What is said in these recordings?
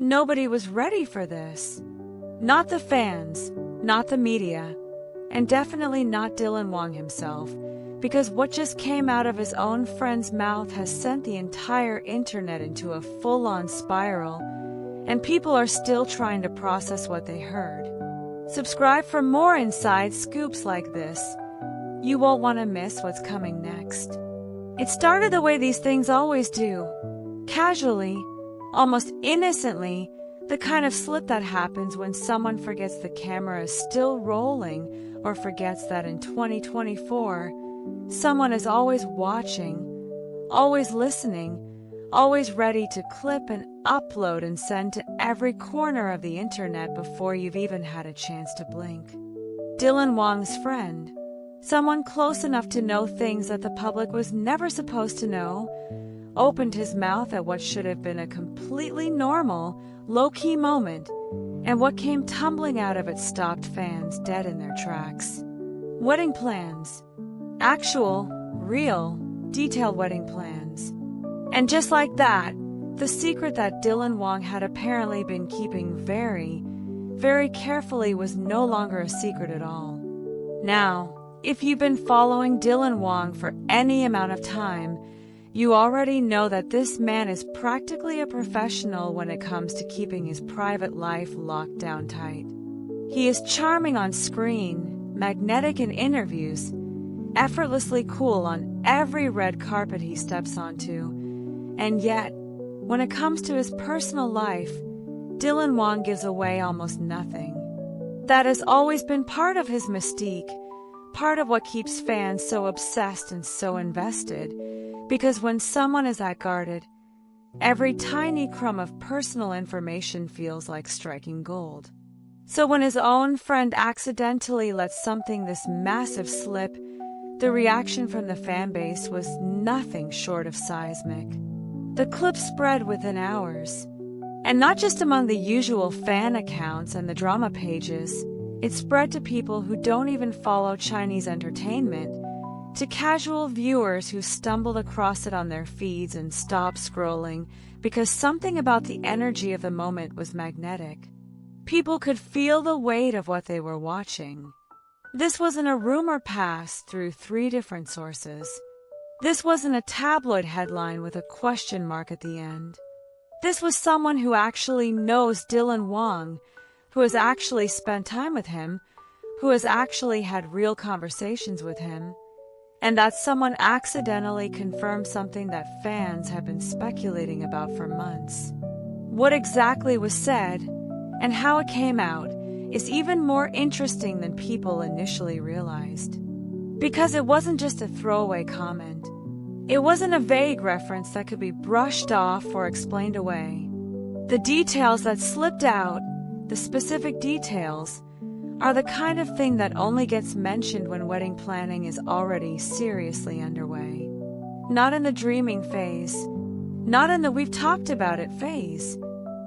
Nobody was ready for this. Not the fans, not the media, and definitely not Dylan Wang himself, because what just came out of his own friend's mouth has sent the entire internet into a full-on spiral, and people are still trying to process what they heard. Subscribe for more inside scoops like this. You won't want to miss what's coming next. It started the way these things always do. Casually, almost innocently, the kind of slip that happens when someone forgets the camera is still rolling or forgets that in 2024, someone is always watching, always listening, always ready to clip and upload and send to every corner of the internet before you've even had a chance to blink. Dylan Wang's friend, someone close enough to know things that the public was never supposed to know, opened his mouth at what should have been a completely normal, low-key moment, and what came tumbling out of it stopped fans dead in their tracks. Wedding plans. Actual, real, detailed wedding plans. And just like that, the secret that Dylan Wang had apparently been keeping very, very carefully was no longer a secret at all. Now, if you've been following Dylan Wang for any amount of time, you already know that this man is practically a professional when it comes to keeping his private life locked down tight. He is charming on screen, magnetic in interviews, effortlessly cool on every red carpet he steps onto, and yet, when it comes to his personal life, Dylan Wang gives away almost nothing. That has always been part of his mystique, part of what keeps fans so obsessed and so invested, because when someone is that guarded, every tiny crumb of personal information feels like striking gold. So when his own friend accidentally lets something this massive slip, the reaction from the fan base was nothing short of seismic. The clip spread within hours. And not just among the usual fan accounts and the drama pages, it spread to people who don't even follow Chinese entertainment, to casual viewers who stumbled across it on their feeds and stopped scrolling because something about the energy of the moment was magnetic. People could feel the weight of what they were watching. This wasn't a rumor passed through 3 different sources. This wasn't a tabloid headline with a question mark at the end. This was someone who actually knows Dylan Wang, who has actually spent time with him, who has actually had real conversations with him, and that someone accidentally confirmed something that fans have been speculating about for months. What exactly was said, and how it came out, is even more interesting than people initially realized. Because it wasn't just a throwaway comment. It wasn't a vague reference that could be brushed off or explained away. The details that slipped out, the specific details, are the kind of thing that only gets mentioned when wedding planning is already seriously underway. Not in the dreaming phase, not in the we've talked about it phase.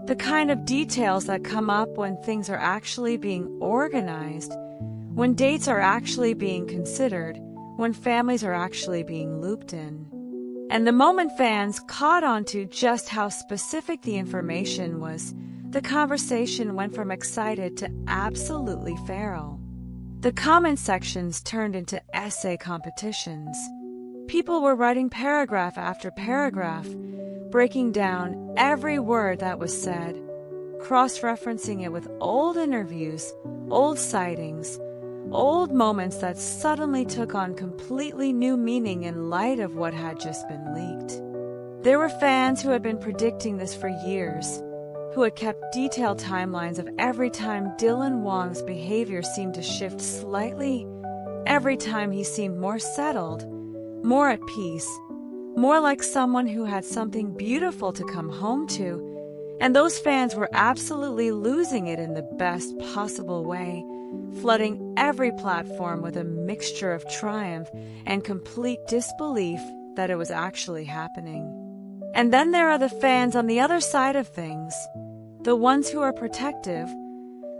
The kind of details that come up when things are actually being organized, when dates are actually being considered, when families are actually being looped in. And the moment fans caught on to just how specific the information was, the conversation went from excited to absolutely feral. The comment sections turned into essay competitions. People were writing paragraph after paragraph, breaking down every word that was said, cross-referencing it with old interviews, old sightings, old moments that suddenly took on completely new meaning in light of what had just been leaked. There were fans who had been predicting this for years, who had kept detailed timelines of every time Dylan Wang's behavior seemed to shift slightly, every time he seemed more settled, more at peace, more like someone who had something beautiful to come home to, and those fans were absolutely losing it in the best possible way, flooding every platform with a mixture of triumph and complete disbelief that it was actually happening. And then there are the fans on the other side of things, the ones who are protective,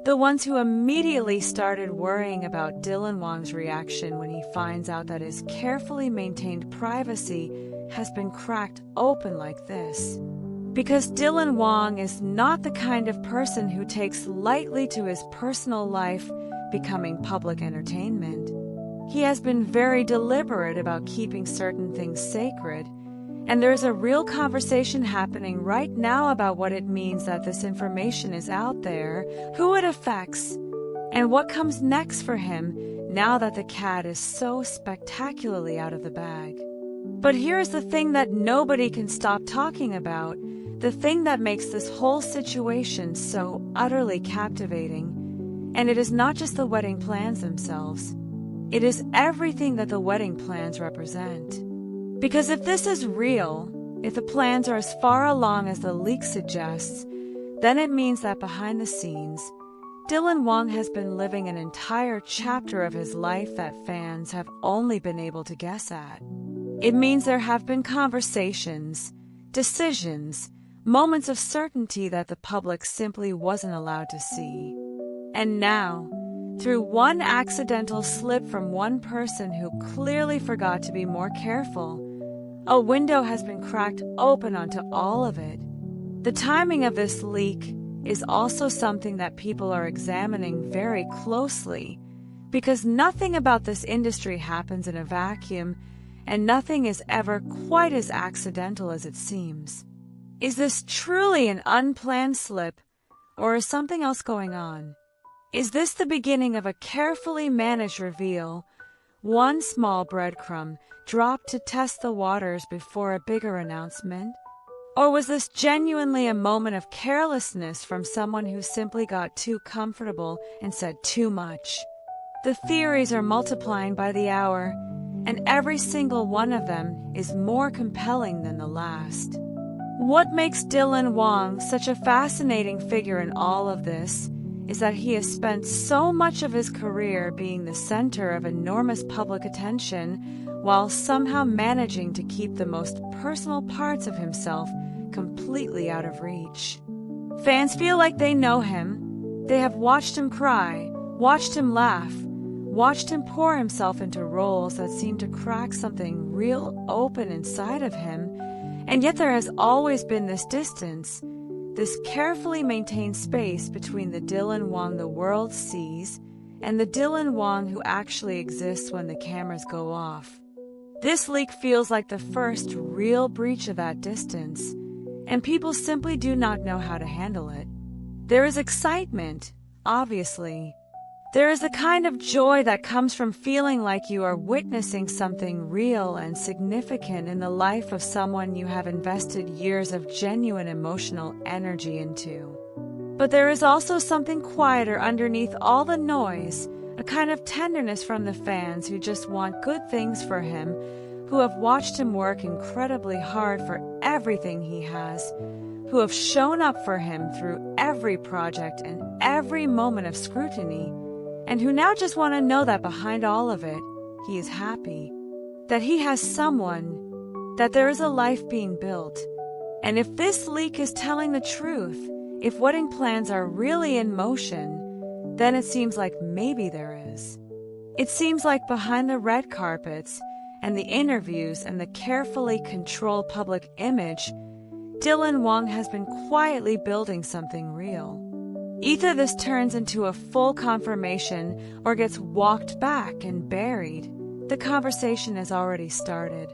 the ones who immediately started worrying about Dylan Wang's reaction when he finds out that his carefully maintained privacy has been cracked open like this. Because Dylan Wang is not the kind of person who takes lightly to his personal life becoming public entertainment. He has been very deliberate about keeping certain things sacred, and there's a real conversation happening right now about what it means that this information is out there, who it affects, and what comes next for him now that the cat is so spectacularly out of the bag. But here's the thing that nobody can stop talking about, the thing that makes this whole situation so utterly captivating, and it is not just the wedding plans themselves. It is everything that the wedding plans represent. Because if this is real, if the plans are as far along as the leak suggests, then it means that behind the scenes, Dylan Wang has been living an entire chapter of his life that fans have only been able to guess at. It means there have been conversations, decisions, moments of certainty that the public simply wasn't allowed to see. And now, through one accidental slip from one person who clearly forgot to be more careful, a window has been cracked open onto all of it. The timing of this leak is also something that people are examining very closely, because nothing about this industry happens in a vacuum, and nothing is ever quite as accidental as it seems. Is this truly an unplanned slip, or is something else going on? Is this the beginning of a carefully managed reveal, one small breadcrumb dropped to test the waters before a bigger announcement? Or was this genuinely a moment of carelessness from someone who simply got too comfortable and said too much? The theories are multiplying by the hour, and every single one of them is more compelling than the last. What makes Dylan Wang such a fascinating figure in all of this is that he has spent so much of his career being the center of enormous public attention while somehow managing to keep the most personal parts of himself completely out of reach. Fans feel like they know him. They have watched him cry, watched him laugh, watched him pour himself into roles that seem to crack something real open inside of him, and yet there has always been this distance, this carefully maintained space between the Dylan Wang the world sees and the Dylan Wang who actually exists when the cameras go off. This leak feels like the first real breach of that distance, and people simply do not know how to handle it. There is excitement, obviously. There is a kind of joy that comes from feeling like you are witnessing something real and significant in the life of someone you have invested years of genuine emotional energy into. But there is also something quieter underneath all the noise, a kind of tenderness from the fans who just want good things for him, who have watched him work incredibly hard for everything he has, who have shown up for him through every project and every moment of scrutiny, and who now just want to know that behind all of it, he is happy, that he has someone, that there is a life being built. And if this leak is telling the truth, if wedding plans are really in motion, then it seems like maybe there is. It seems like behind the red carpets and the interviews and the carefully controlled public image, Dylan Wang has been quietly building something real. Either this turns into a full confirmation or gets walked back and buried. The conversation has already started.